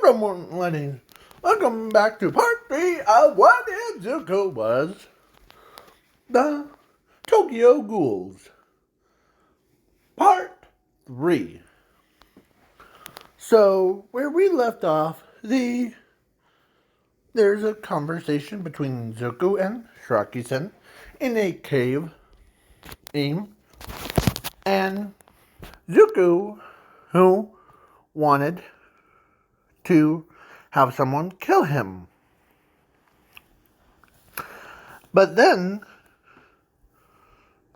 Welcome, ladies. Welcome back to part 3 of What If Zuko Was the Tokyo Ghouls. Part 3. So, where we left off, there's a conversation between Zuko and Shiraki-sen in a cave. And Zuko, who wanted to have someone kill him. But then,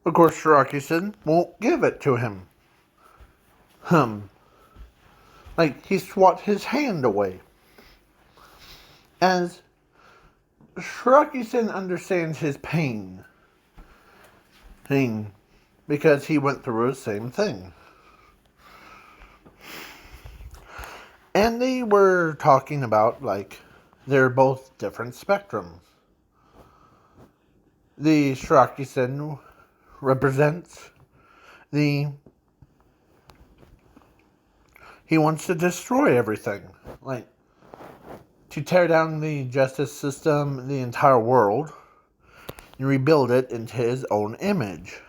of course, Shiraki-sen won't give it to him. Like, he swat his hand away. As Shiraki-sen understands his pain. Because he went through the same thing. And they were talking about, like, they're both different spectrums. The Shiraki-sen represents he wants to destroy everything. Like, to tear down the justice system, the entire world, and rebuild it into his own image.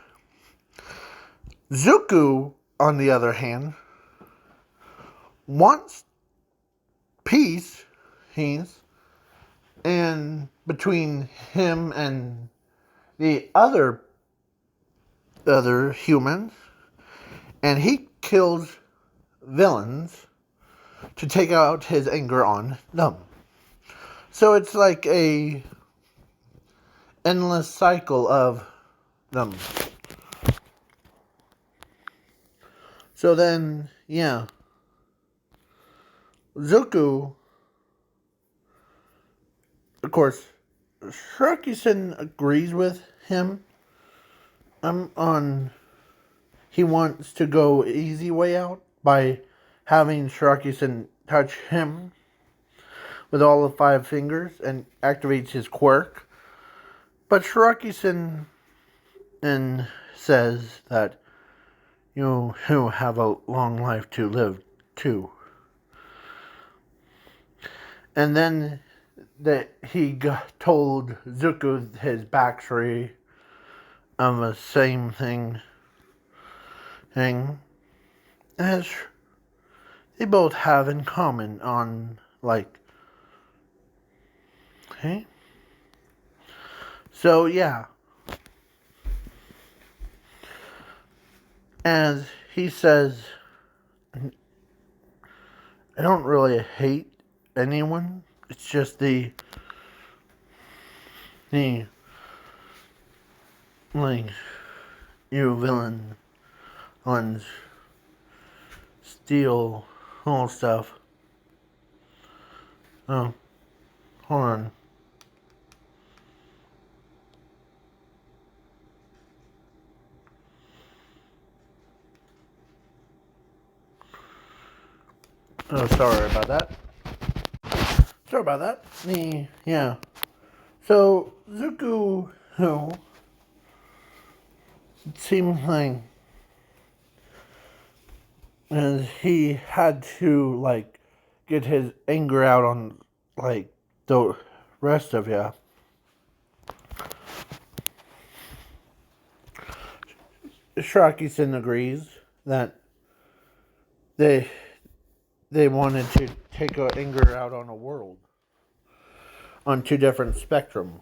Zuko, on the other hand, wants peace, and between him and the other humans, and he kills villains to take out his anger on them. So it's like a endless cycle of them. So then, yeah, Zuko, of course, Shiraki-sen agrees with him he wants to go easy way out by having Shiraki-sen touch him with all the 5 fingers and activates his quirk. But Shiraki-sen says that you have a long life to live too. And then he told Zuko his backstory of the same thing as they both have in common on, like, okay? So, yeah. As he says, I don't really hate anyone. It's just the like, you villains steal all stuff. Oh, hold on. Oh, sorry about that. Yeah. So, Zuko, who it seems like and he had to, like, get his anger out on, like, the rest of you. Shiraki-sen agrees that they wanted to take our anger out on a world on 2 different spectrums.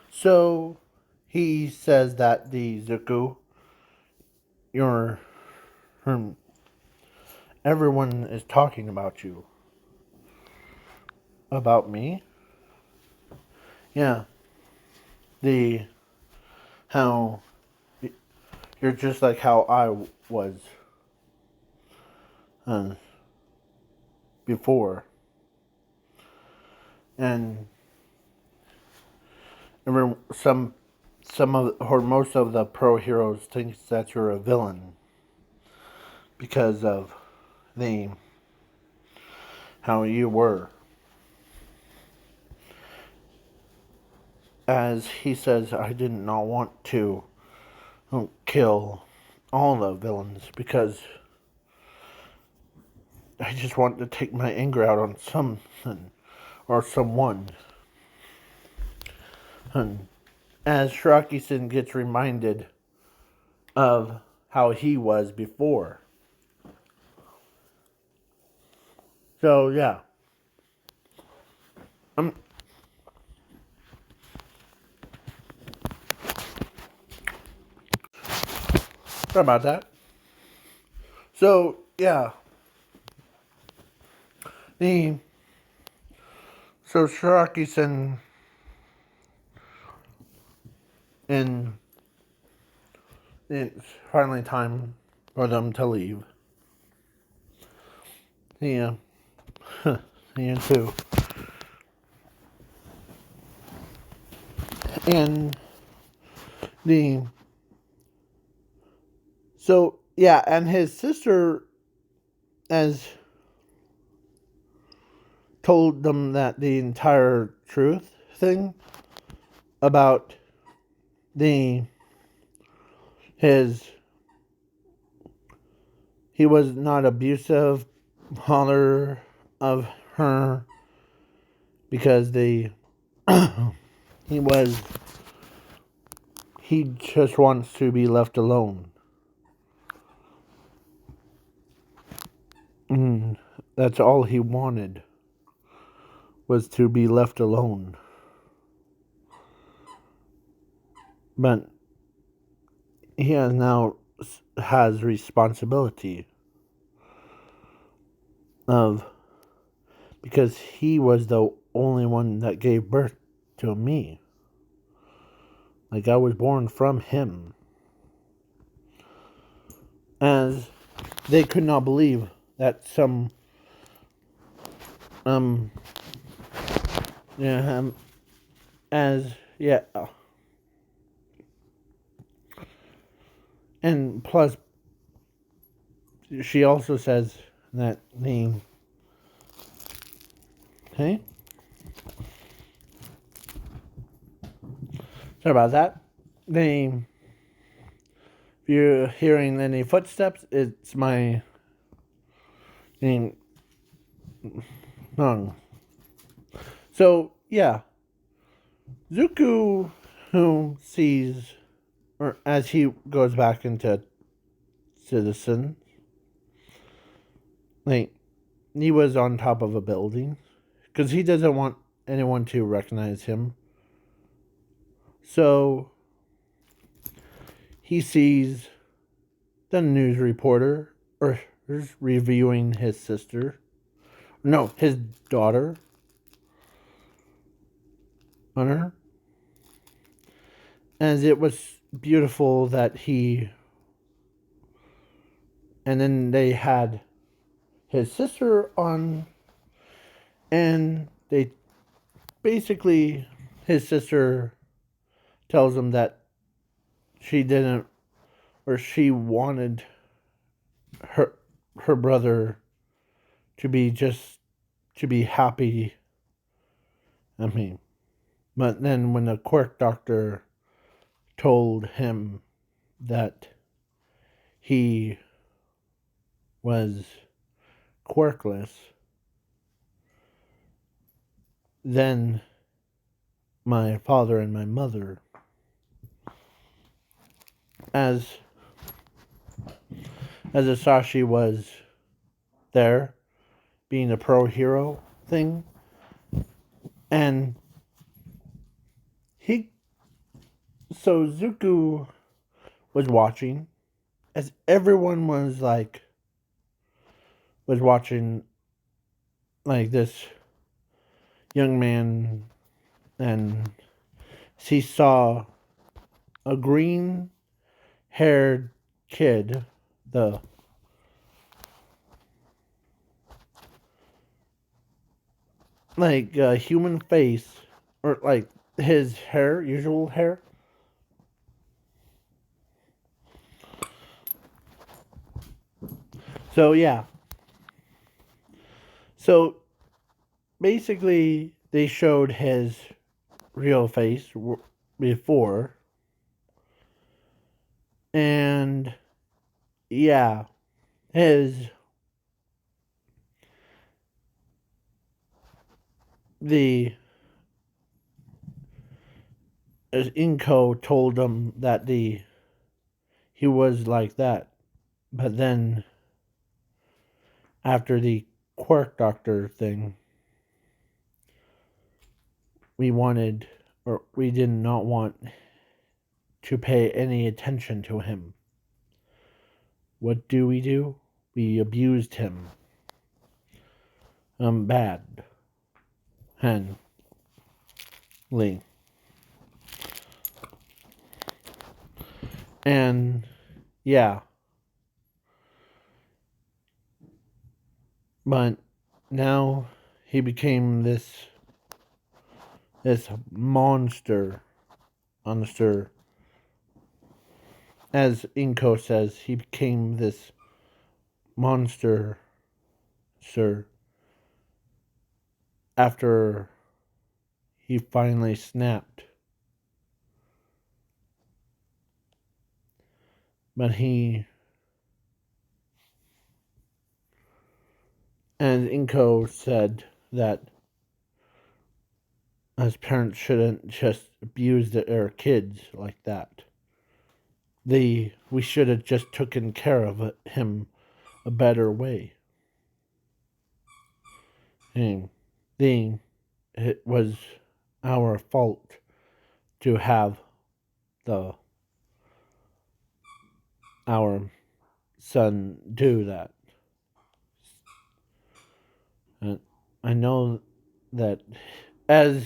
So he says that the Zuko, everyone is talking about you. About me? Yeah. How you're just like how I was before. And some of, or most of the pro heroes think that you're a villain because of how you were. As he says, I did not want to kill all the villains because I just want to take my anger out on something or someone. And as Shiraki-san gets reminded of how he was before. So yeah. Sorry about that. So yeah. The so Shiraki-san and it's finally time for them to leave. Yeah. And too. And the so yeah, and his sister has told them that the entire truth thing about the his he was not abusive father of her because he was he just wants to be left alone. That's all he wanted was to be left alone. But he has responsibility of because he was the only one that gave birth to me. Like I was born from him. As they could not believe that some yeah as yeah and plus she also says that the hey sorry about that the if you're hearing any footsteps it's my name no. So yeah, Zuko who sees or as he goes back into citizen like he was on top of a building because he doesn't want anyone to recognize him. So he sees the news reporter or reviewing his sister. No, his daughter on her. As it was beautiful that he. And then they had his sister on. And they basically. His sister tells him that she didn't. Or she wanted her brother to be just. To be happy. I mean. But then when the quirk doctor told him that he was quirkless, then my father and my mother, as Asashi was there, being a pro hero thing, and so Zuko was watching, as everyone was watching, like this young man, and he saw a green-haired kid, the like human face or like his hair, usual hair. So yeah. So basically, they showed his real face before, and yeah, his the Inko told him that he was like that, but then after the quirk doctor thing, we did not want to pay any attention to him. What do? We abused him. Bad. Hen. Lee. And, yeah. But now he became this monster. Monster. As Inko says, he became this monster, sir, after he finally snapped. But and Inko said that as parents shouldn't just abuse their kids like that. We should have just taken care of him a better way. And it was our fault to have our son do that. And I know that as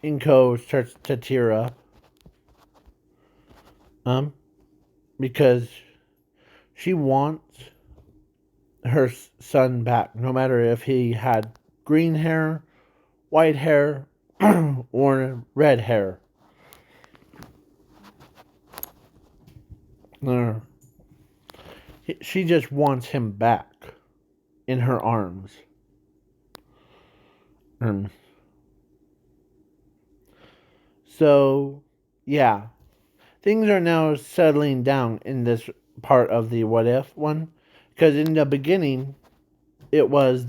Inko starts to tear up, because she wants her son back, no matter if he had green hair, white hair, or red hair. She just wants him back in her arms. So, yeah. Things are now settling down in this part of the what if one. Because in the beginning, it was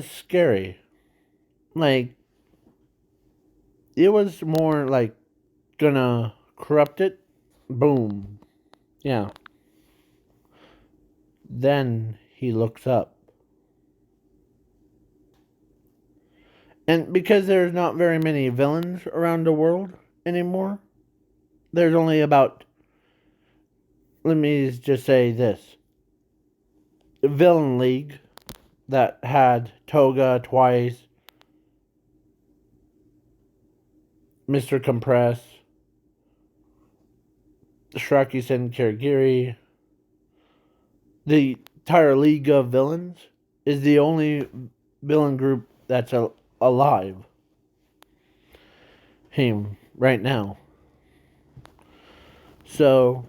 scary. Like, it was more like gonna corrupt it. Boom. Yeah. Then he looks up. And because there's not very many villains around the world anymore, there's only about, let me just say this, Villain League that had Toga twice, Mr. Compress, Shiraki-sen Kirigiri. The entire League of Villains is the only villain group that's alive. Him right now. So,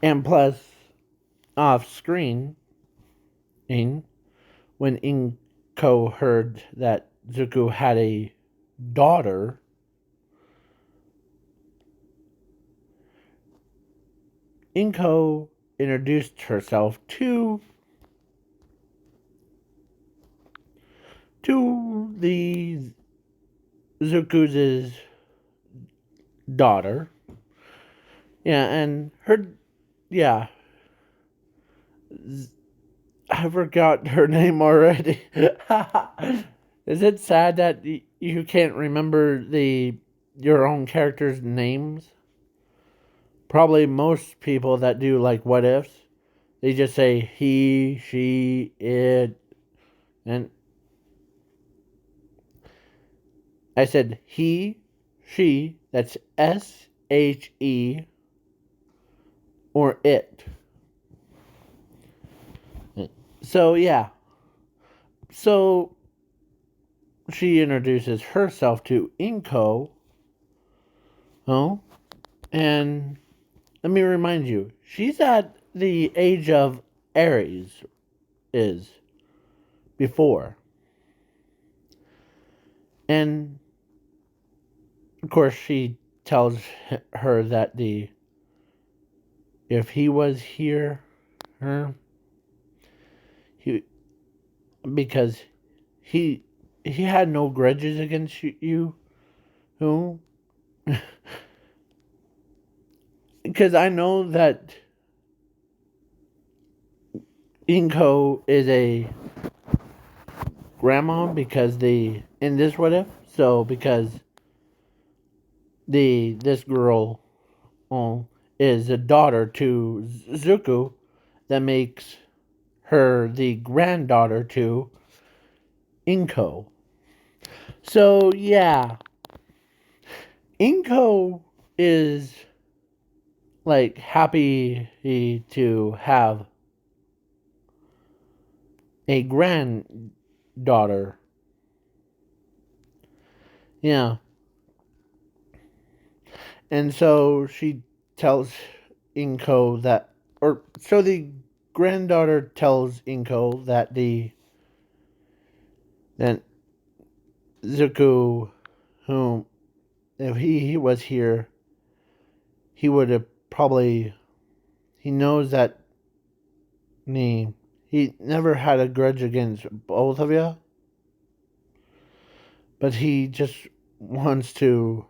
and plus, off screen, when Inko heard that Zuko had a daughter, Inko introduced herself to the Zuko's daughter. Yeah, and I forgot her name already. Is it sad that you can't remember your own characters' names? Probably most people that do like what ifs, they just say he, she, it, and I said he, she, that's SHE, or it. So, yeah. So, she introduces herself to Inko. Oh, and let me remind you, she's at the age of Aries is before. And, of course, she tells her that if he was here, he because he he had no grudges against you. Who? Because I know that Inko is a grandma because the in this what if so because this girl is a daughter to Zuko that makes her the granddaughter to Inko. So yeah, Inko is like happy to have a granddaughter. Yeah. And so she tells Inko that, or so the granddaughter tells Inko that that Zuko, whom if he was here, he would have probably he knows that he never had a grudge against both of you, but he just wants to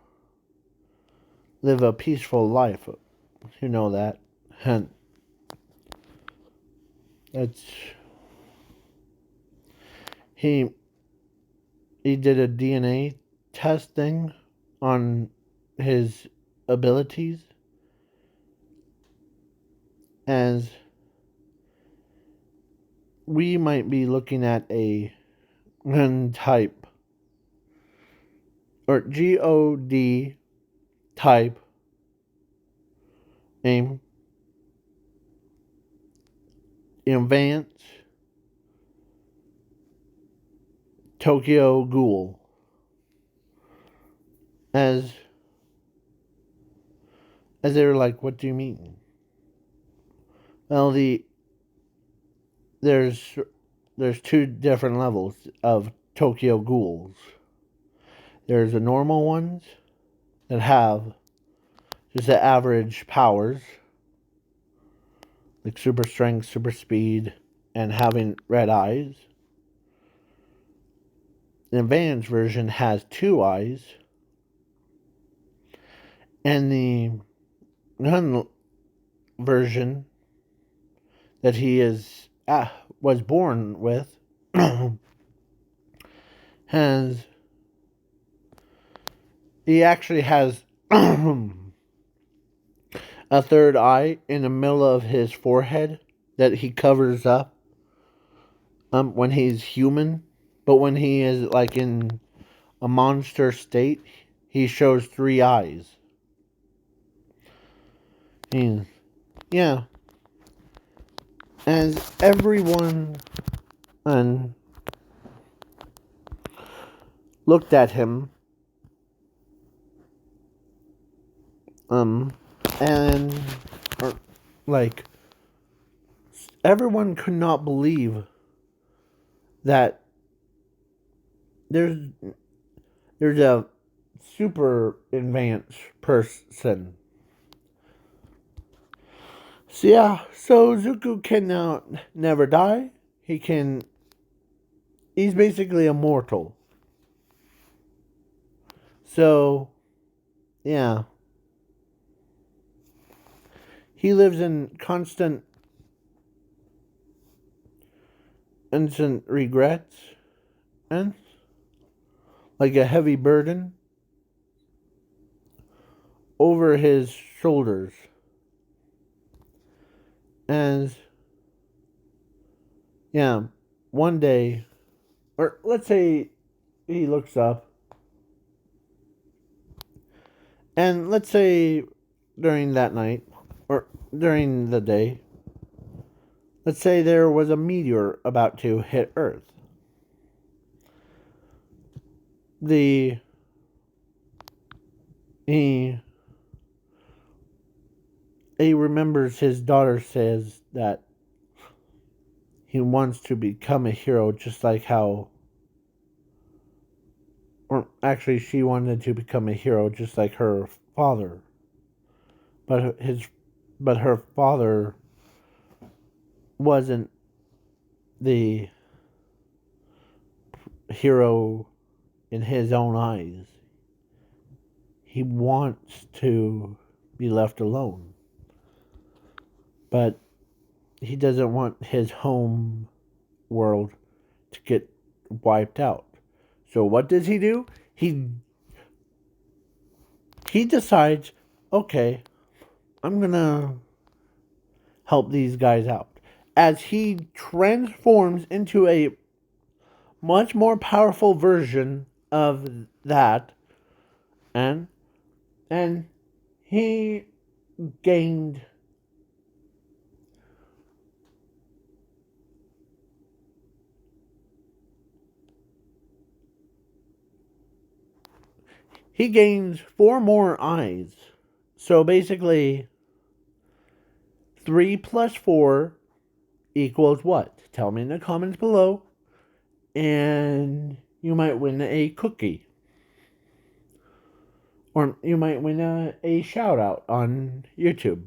live a peaceful life. You know that, and it's he he did a DNA testing on his abilities as we might be looking at a gun type or God type name advanced Tokyo Ghoul as they were like, what do you mean? Well, there's two different levels of Tokyo Ghouls. There's the normal ones that have just the average powers, like super strength, super speed, and having red eyes. The advanced version has 2 eyes, and the non version that he was born with has he actually has a third eye in the middle of his forehead that he covers up when he's human, but when he is like in a monster state, he shows 3 eyes. Yeah, as everyone looked at him, and like everyone could not believe that there's a super advanced person. So yeah, so Zuko can now never die. He's basically immortal. So yeah, he lives in constant instant regrets and like a heavy burden over his shoulders. As yeah, one day, or let's say he looks up, and let's say during that night, or during the day, let's say there was a meteor about to hit Earth. He remembers his daughter says that he wants to become a hero just like how, or actually she wanted to become a hero just like her father, but her father wasn't the hero in his own eyes. He wants to be left alone. But he doesn't want his home world to get wiped out. So what does he do? He decides, okay, I'm gonna help these guys out. As he transforms into a much more powerful version of that, and he gained he gains 4 more eyes. So basically 3 plus 4 equals what? Tell me in the comments below, and you might win a cookie. Or you might win a shout out on YouTube.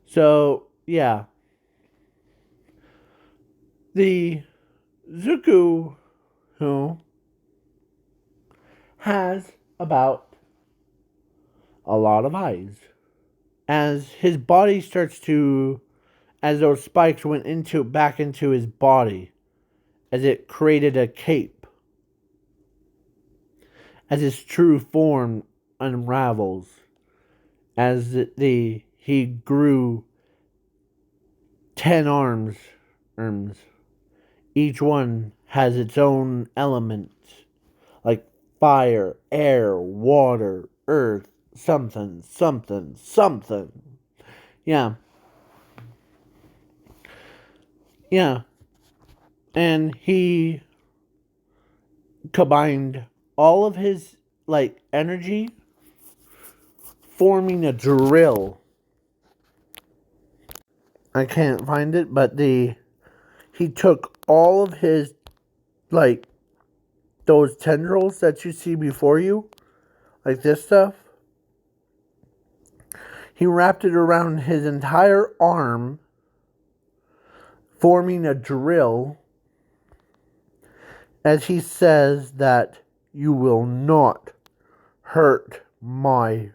So, yeah. The Zuku who has about a lot of eyes. As his body starts to, as those spikes went back into his body, as it created a cape, as his true form unravels, as he grew 10 arms. Each one has its own elements, like fire, air, water, earth, something, something, something. Yeah. Yeah. And he combined all of his, like, energy, forming a drill. I can't find it, but he took all of his, like, those tendrils that you see before you, like this stuff, he wrapped it around his entire arm, forming a drill, as he says that you will not hurt my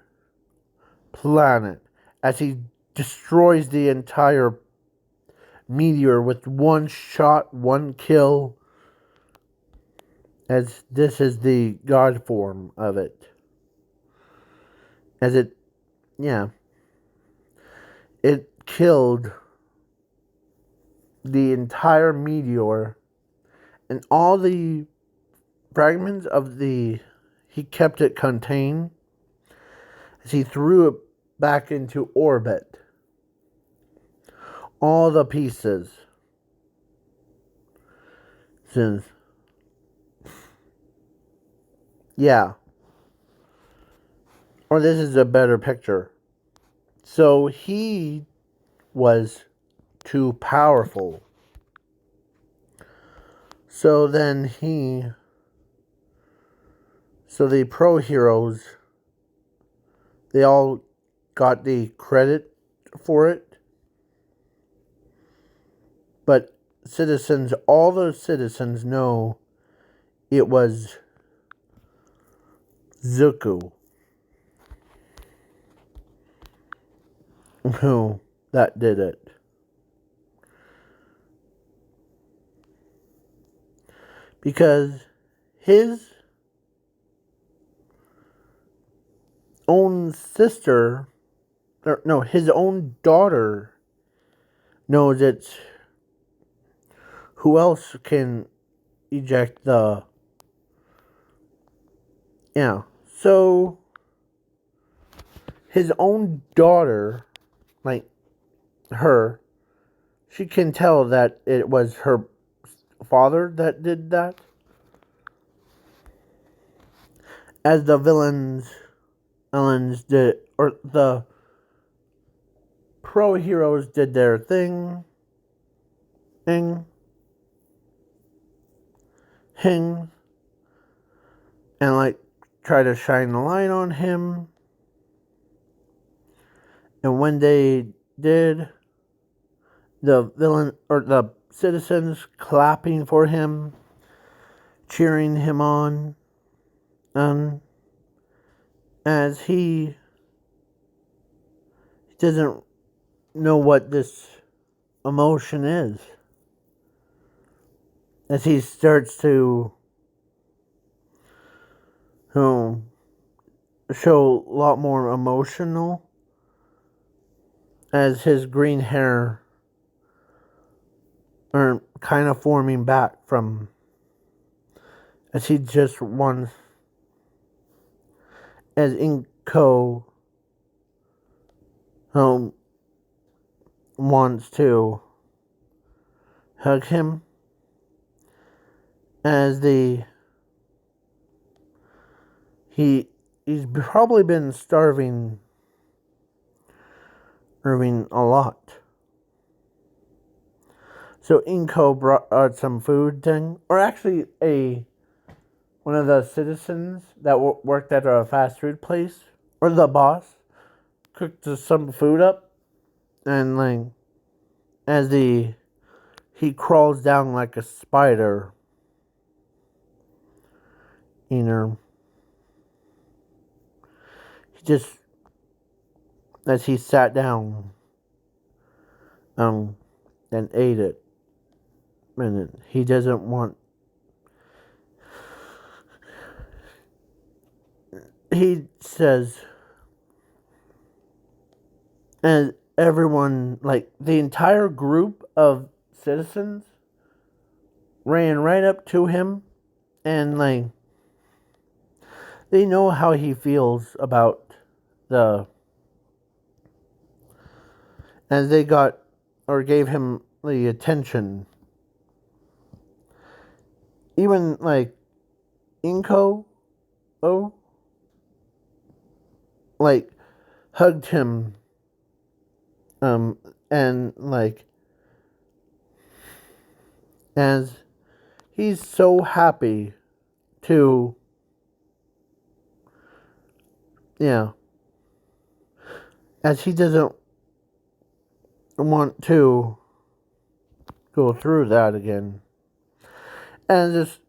planet, as he destroys the entire meteor with one shot, one kill, as this is the god form of it. As it, yeah, it killed the entire meteor, and all the fragments of he kept it contained as he threw it back into orbit. All the pieces. Since, yeah. Or this is a better picture. So he was too powerful. So then so the pro heroes, they all got the credit for it. But all the citizens know it was Zuko who that did it. Because his own sister, his own daughter knows it's who else can eject the, yeah. So his own daughter, like her, she can tell that it was her father that did that. As the villains did, or the pro heroes did their thing, and like try to shine the light on him. And when they did, the villain or the citizens clapping for him, cheering him on, as he doesn't know what this emotion is. As he starts to show a lot more emotional, as his green hair are kind of forming back from, as he just wants, as Inko wants to hug him, as he's probably been starving a lot. So Inko brought some food thing, or actually one of the citizens that worked at a fast food place, or the boss, cooked some food up, and like as he crawls down like a spider, he just, as he sat down, and ate it, and he doesn't want. He says, and everyone, like the entire group of citizens, ran right up to him, and like they know how he feels about the, as they got or gave him the attention. Even like Inko, like hugged him, and like as he's so happy to, as he doesn't want to go through that again. And just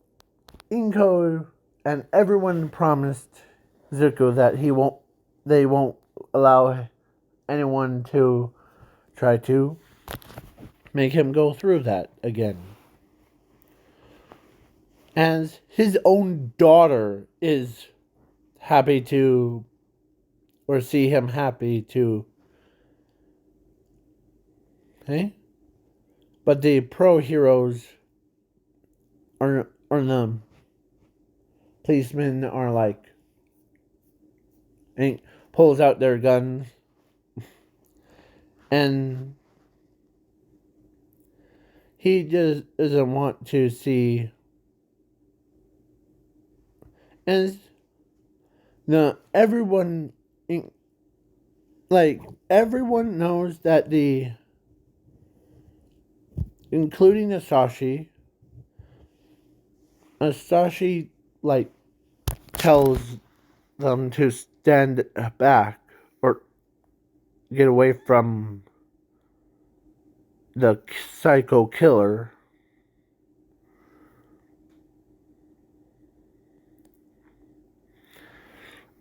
Inko and everyone promised Zuko that they won't allow anyone to try to make him go through that again. As his own daughter is happy to, or see him happy to, but the pro heroes or the policemen are like, and pulls out their guns, and he just doesn't want to see, and everyone knows that including Asashi like tells them to stand back or get away from the psycho killer.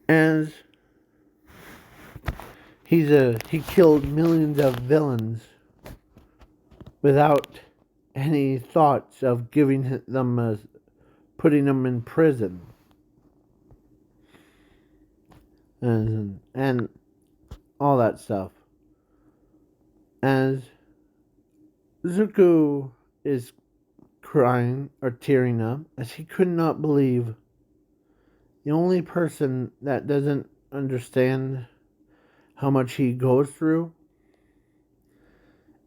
And he killed millions of villains without any thoughts of giving them putting them in prison. And all that stuff. As Zuko is crying or tearing up, as he could not believe the only person that doesn't understand how much he goes through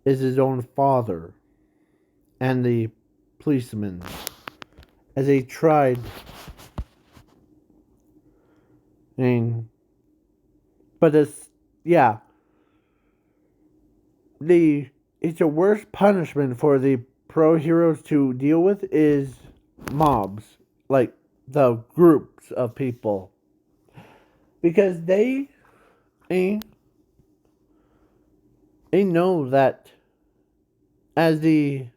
is his own father and the policeman, as they tried, but it's a worse punishment for the pro heroes to deal with is mobs, like the groups of people, because they know that as the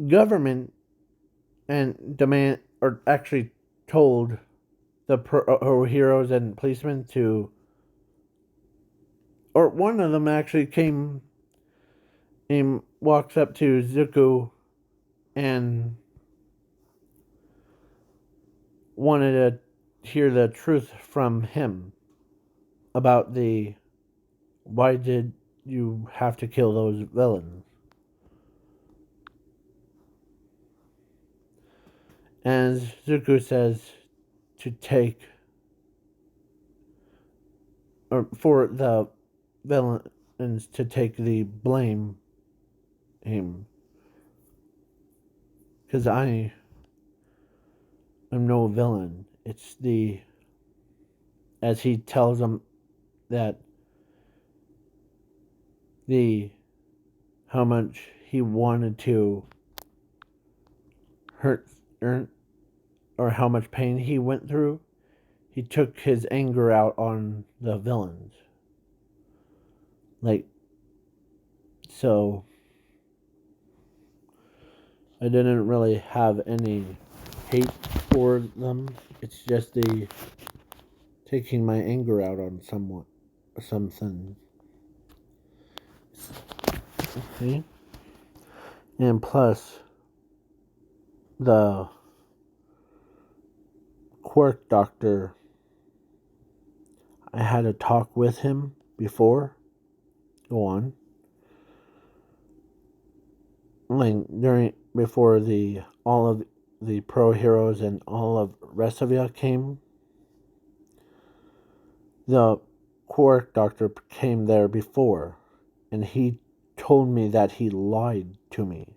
government and demand, or actually told the heroes and policemen to, or one of them actually came and walks up to Zuko and wanted to hear the truth from him about the why did you have to kill those villains. And Zuko says to take, or for the villains to take the blame him, because I am no villain. It's the, as he tells them that the how much he wanted to hurt, or how much pain he went through, he took his anger out on the villains. Like, so I didn't really have any hate for them. It's just the taking my anger out on someone or something. Okay? And plus, the quirk doctor, I had a talk with him before. Go on. Like before the all of the pro heroes and all of rest of you came, the quirk doctor came there before, and he told me that he lied to me.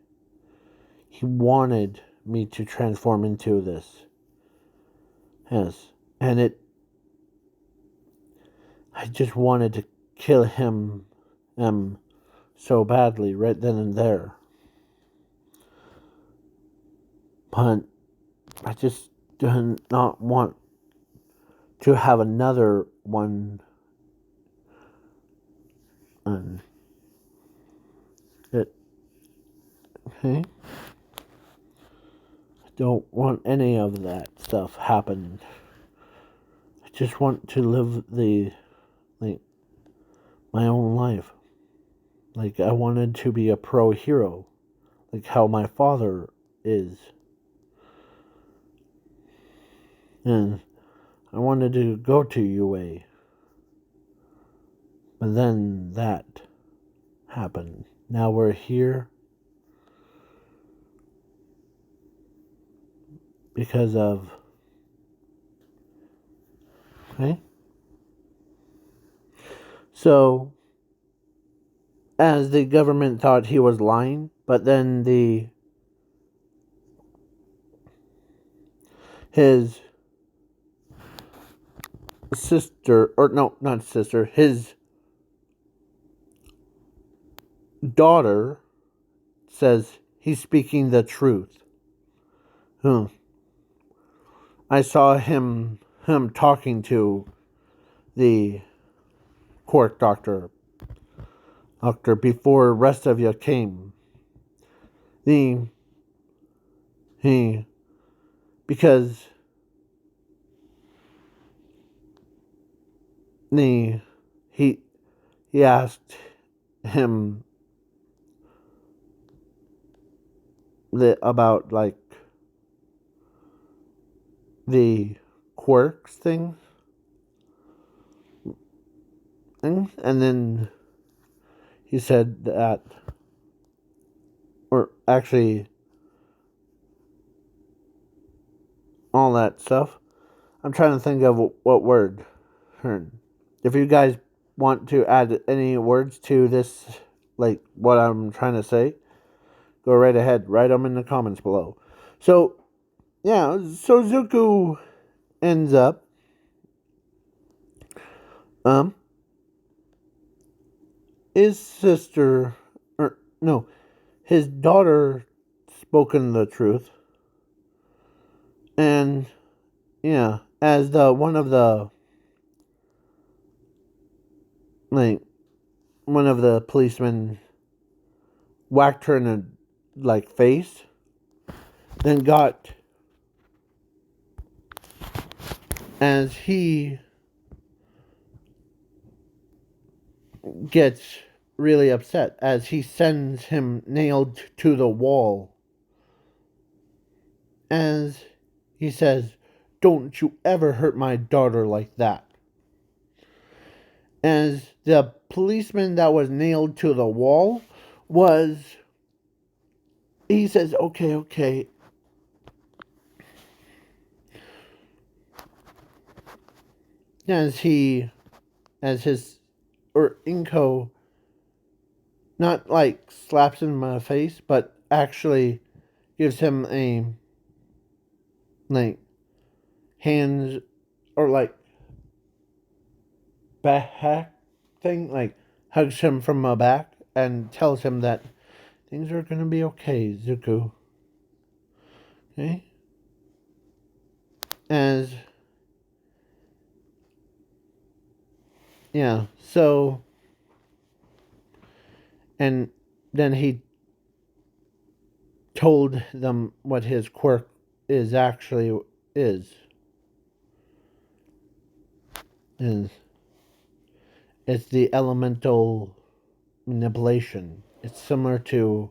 He wanted me to transform into this. Yes. And I just wanted to kill him so badly right then and there. But I just did not want to have another one. And okay? I don't want any of that stuff happening. I just want to live my own life. Like, I wanted to be a pro hero, like how my father is. And I wanted to go to UA. But then that happened. Now we're here because of... Okay? So, as the government thought he was lying, but then his sister, or no, not sister, his daughter says he's speaking the truth. I saw him talking to the court doctor before the rest of you came. Because he asked him about like the quirks thing, and then he said that, or actually all that stuff. I'm trying to think of what word. If you guys want to add any words to this, like what I'm trying to say, go right ahead. Write them in the comments below. So, yeah, so Zuko ends up his sister, or no, his daughter spoken the truth. And yeah, as the one of the policemen whacked her in the face, then got, as he gets really upset, as he sends him nailed to the wall, as he says, "Don't you ever hurt my daughter like that." As the policeman that was nailed to the wall was, he says, "Okay, okay." As he, as his, or Inko, not like slaps him in the face, but actually gives him a, like, hands, or like, back thing, like, hugs him from the back and tells him that things are gonna be okay, Zuko. Okay? As, yeah, so, and then he told them what his quirk is actually is. Is it's the elemental manipulation. It's similar to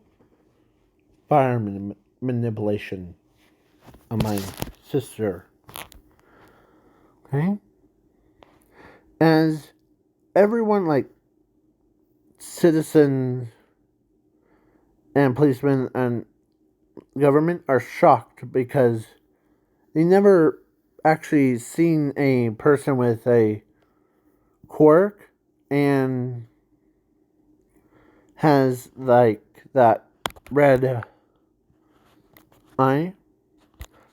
fire manipulation of my sister. Okay? As everyone, like citizens and policemen and government, are shocked because they never actually seen a person with a quirk and has like that red eye.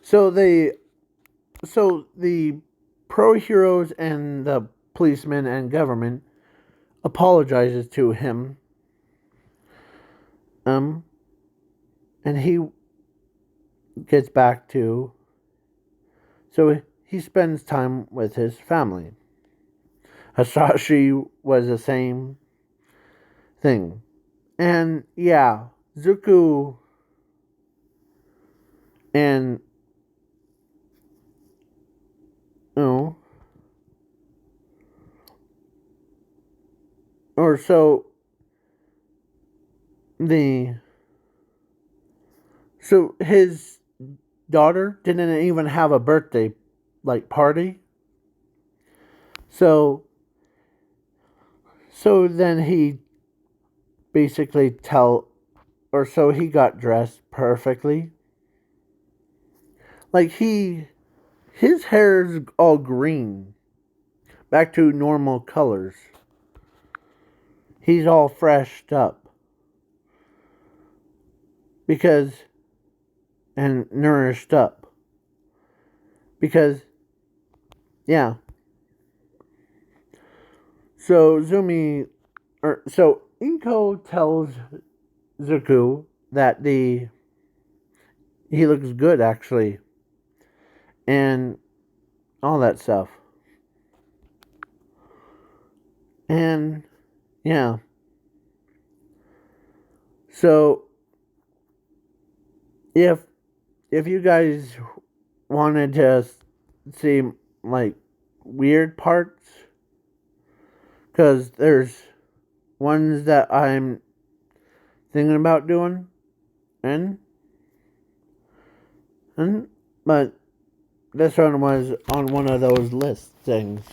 So the pro heroes and the policemen and government apologizes to him. And he gets back to, so he spends time with his family. Hasashi was the same thing. And yeah, Zuko and, you know, or so the, so his daughter didn't even have a birthday like party. So then he basically or so he got dressed perfectly. Like his hair's all green, back to normal colors. He's all freshed up because, and nourished up because, yeah. So so Inko tells Zuko that he looks good actually, and all that stuff, and yeah. So if you guys wanted to see like weird parts, because there's ones that I'm thinking about doing, and but this one was on one of those list things.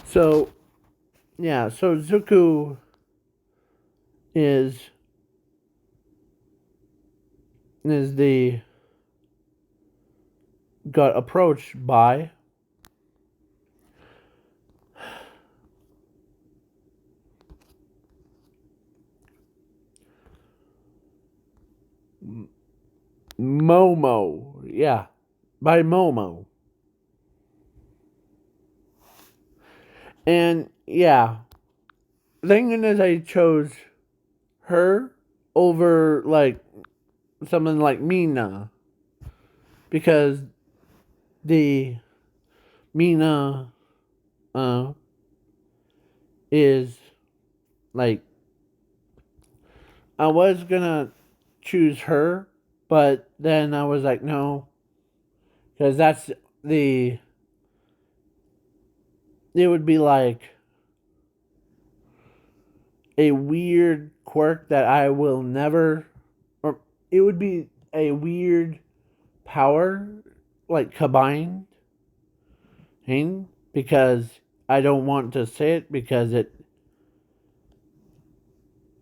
So yeah, so Zuko is the got approached by Momo. Yeah, by Momo. And yeah, the thing is, I chose her over like someone like Mina because the Mina is like, I was gonna choose her, But then I was like, no, because it would be like a weird quirk that I will never, or it would be a weird power, like combined thing, because I don't want to say it because it.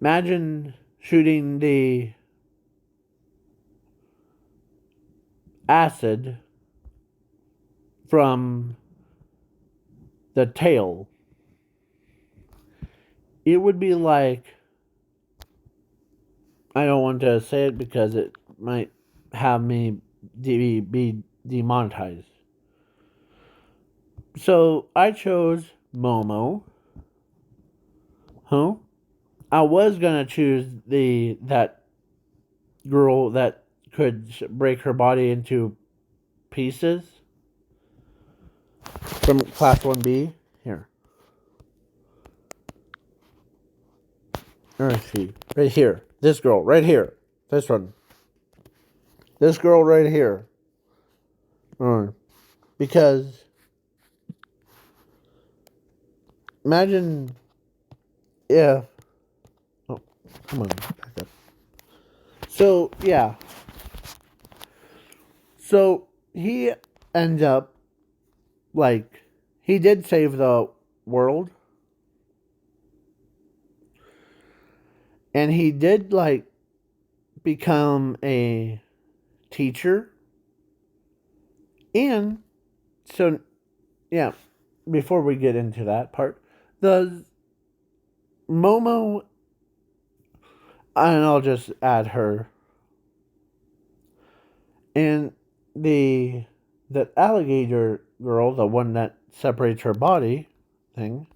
Imagine shooting the acid from the tail. It would be like, I don't want to say it because it might have me be demonetized. So I chose Momo. Huh? I was gonna choose that girl that could break her body into pieces from Class 1B. Here. Where is she? Right here. This girl, right here. This one. This girl right here. Because imagine if. Oh, come on. Back up. So, yeah. So, he ends up, like, he did save the world. And he did, like, become a teacher. And, so, yeah, before we get into that part, the Momo, and I'll just add her, and the alligator girl, the one that separates her body thing,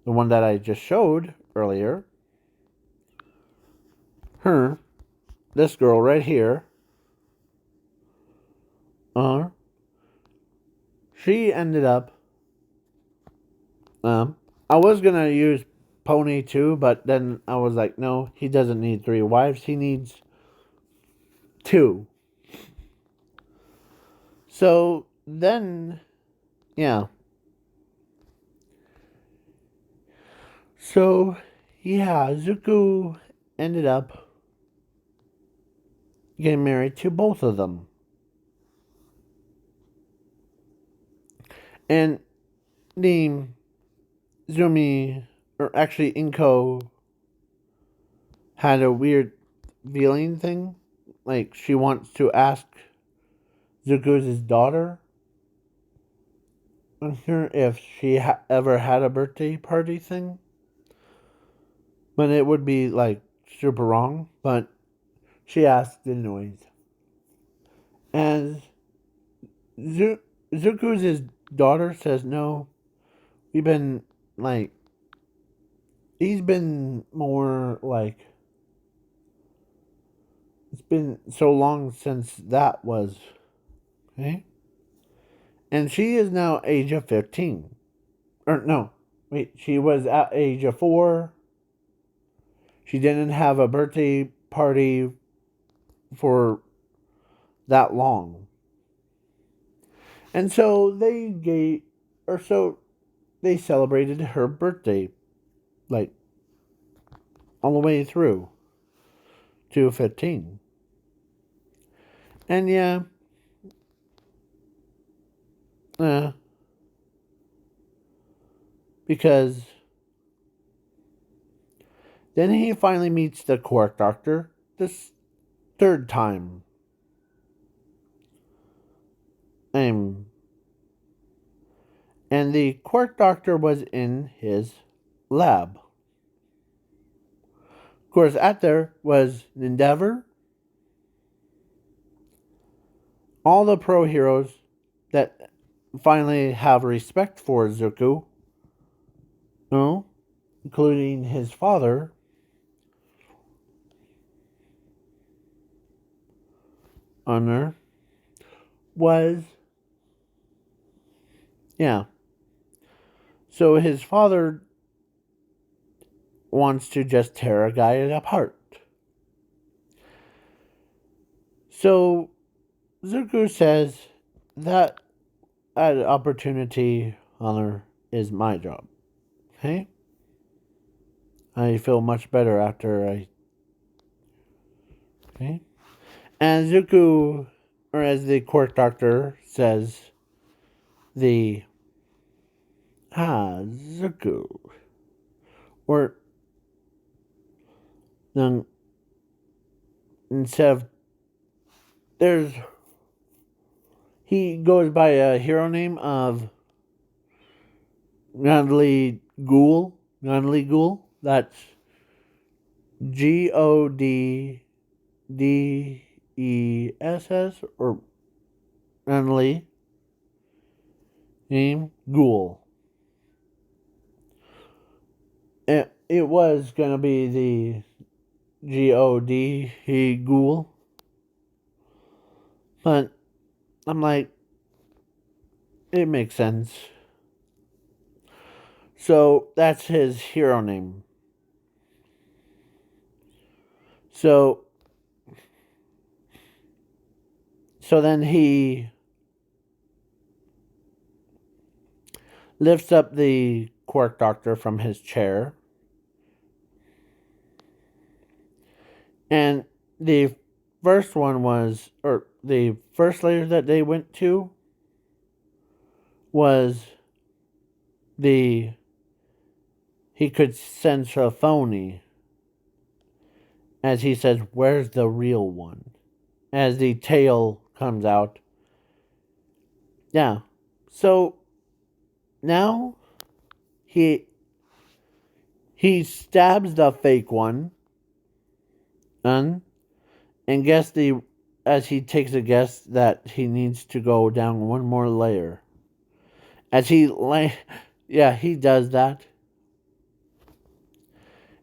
the one that I just showed earlier, her, this girl right here, she ended up, I was gonna use Pony too, but then I was like, no, he doesn't need 3 wives, he needs 2. So then, yeah. So, yeah, Zuko ended up getting married to both of them. And the Zumi, or actually Inko, had a weird feeling thing. Like, she wants to ask Zuko's daughter on her if she ever had a birthday party thing. But it would be, like, super wrong. But she asked anyways. And Zuko's daughter says, no, we've been, like, he's been more, like, it's been so long since that was, okay? And she is now age of 15. Or, no, wait, she was at age of 4. She didn't have a birthday party for that long. And so they celebrated her birthday, like, all the way through to 15. And yeah, because then he finally meets the Quark Doctor this 3rd time. And the Quark Doctor was in his lab. Of course, at there was Endeavor, all the pro heroes that finally have respect for Zuko, including his father, Honor, was, yeah. So his father wants to just tear a guy apart. So Zuko says that opportunity honor is my job. Okay? I feel much better after I. Okay? And Zuko, or as the court doctor says, the. Zuko. Or. Then, instead of. There's. He goes by a hero name of Godly Ghoul. Godly Ghoul. That's Goddess, or Godly name Ghoul. It was gonna be the Ghoul, but I'm like, it makes sense. So that's his hero name. So then he lifts up the Quark Doctor from his chair, and the first one was, or the first layer that they went to was he could sense a phony, as he says, "Where's the real one?" As the tail comes out. Yeah. So now he stabs the fake one, and guess as he takes a guess that he needs to go down one more layer. As he he does that.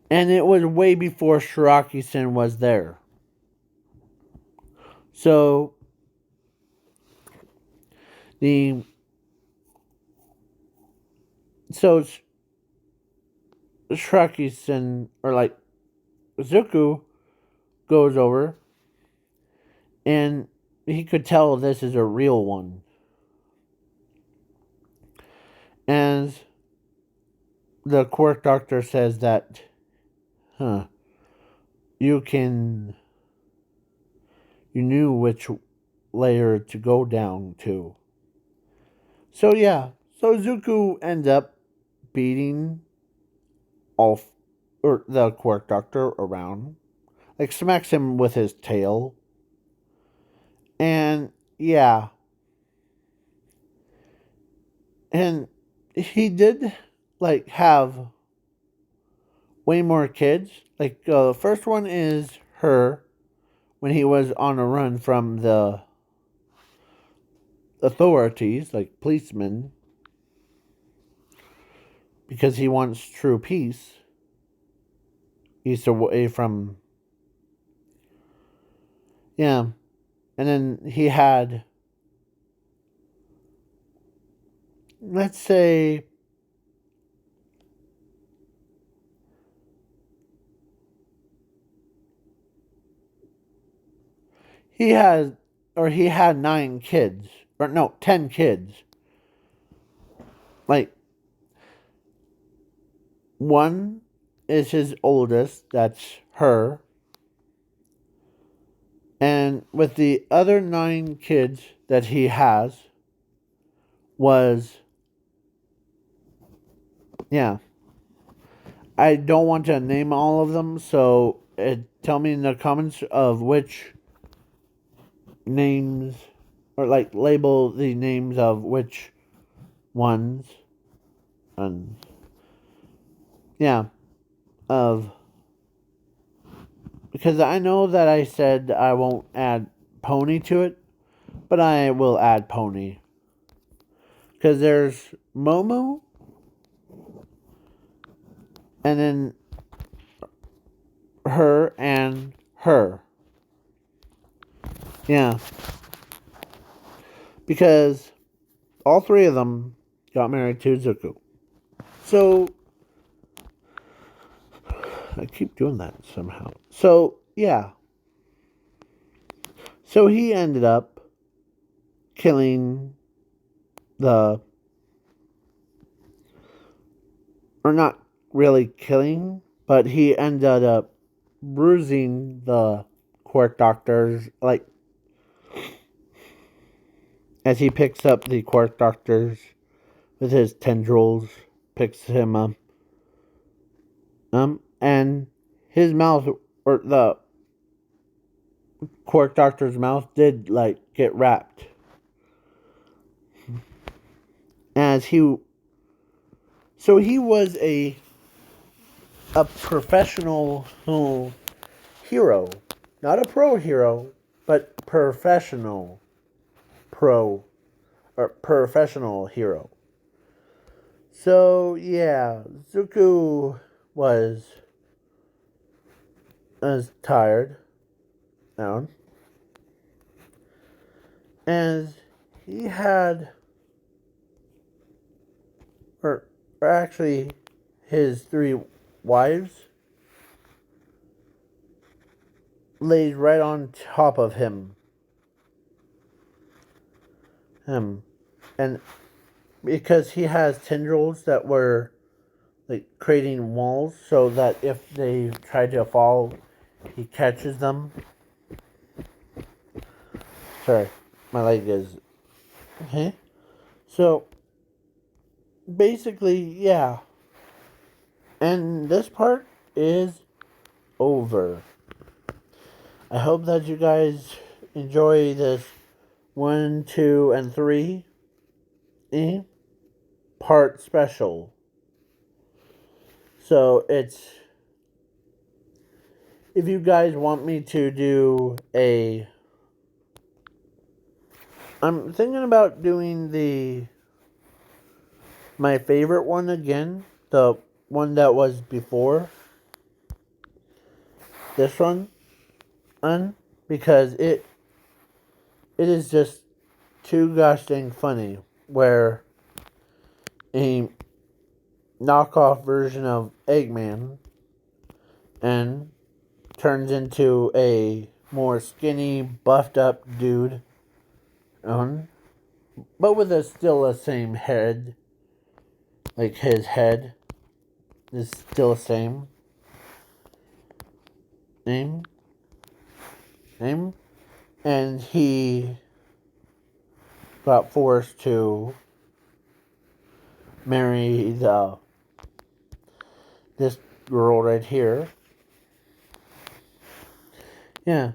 And it was way before Shiraki-sen was there. So Shiraki-sen, or like Zuko, goes over, and he could tell this is a real one. And the Quark Doctor says that, you knew which layer to go down to. So yeah, so Zuko ends up beating the Quark Doctor around, like smacks him with his tail, and yeah, and he did like have way more kids. Like the first one is her, when he was on a run from the authorities, like policemen, because he wants true peace. He's away from. Yeah. And then he had, let's say, he had 9 kids. Or no, 10 kids. Like, one is his oldest, that's her. And with the other 9 kids that he has was, yeah. I don't want to name all of them, so tell me in the comments of which names, or like label the names of which ones, and yeah, because I know that I said I won't add Pony to it, but I will add Pony, because there's Momo, and then her and her. Yeah, because all 3 of them got married to Zuko. So I keep doing that somehow. So yeah. So he ended up killing the, or not really killing, but he ended up bruising the quirk doctors, like, as he picks up the quirk doctors with his tendrils, picks him up, and his mouth, or the quirk doctor's mouth, did, like, get wrapped. As he, so he was a professional hero, not a pro hero, but professional pro, or professional hero. So yeah, Zuko was tired out, and he had, or actually his 3 wives laid right on top of him. And because he has tendrils that were, like, creating walls so that if they try to fall, he catches them. Sorry, my leg is... Okay. So, basically, yeah. And this part is over. I hope that you guys enjoy this 1, 2, and 3 part special. So it's, if you guys want me to do I'm thinking about doing my favorite one again, the one that was before this one, because it is just too gosh dang funny, where a knockoff version of Eggman and turns into a more skinny, buffed up dude, but with still the same head. Like, his head is still the same. Name. And he got forced to marry this girl right here. Yeah.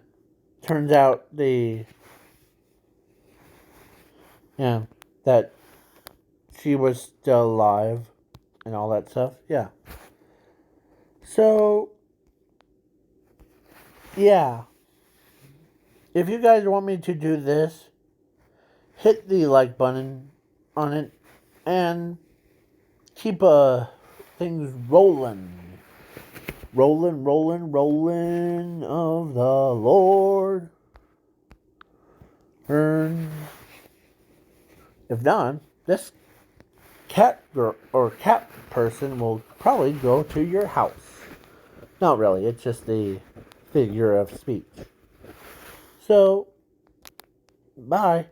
Turns out that she was still alive and all that stuff. Yeah. So, yeah. If you guys want me to do this, hit the like button on it and keep things rolling. Rolling of the Lord. If not, this cat girl or cat person will probably go to your house. Not really, it's just a figure of speech. So, bye.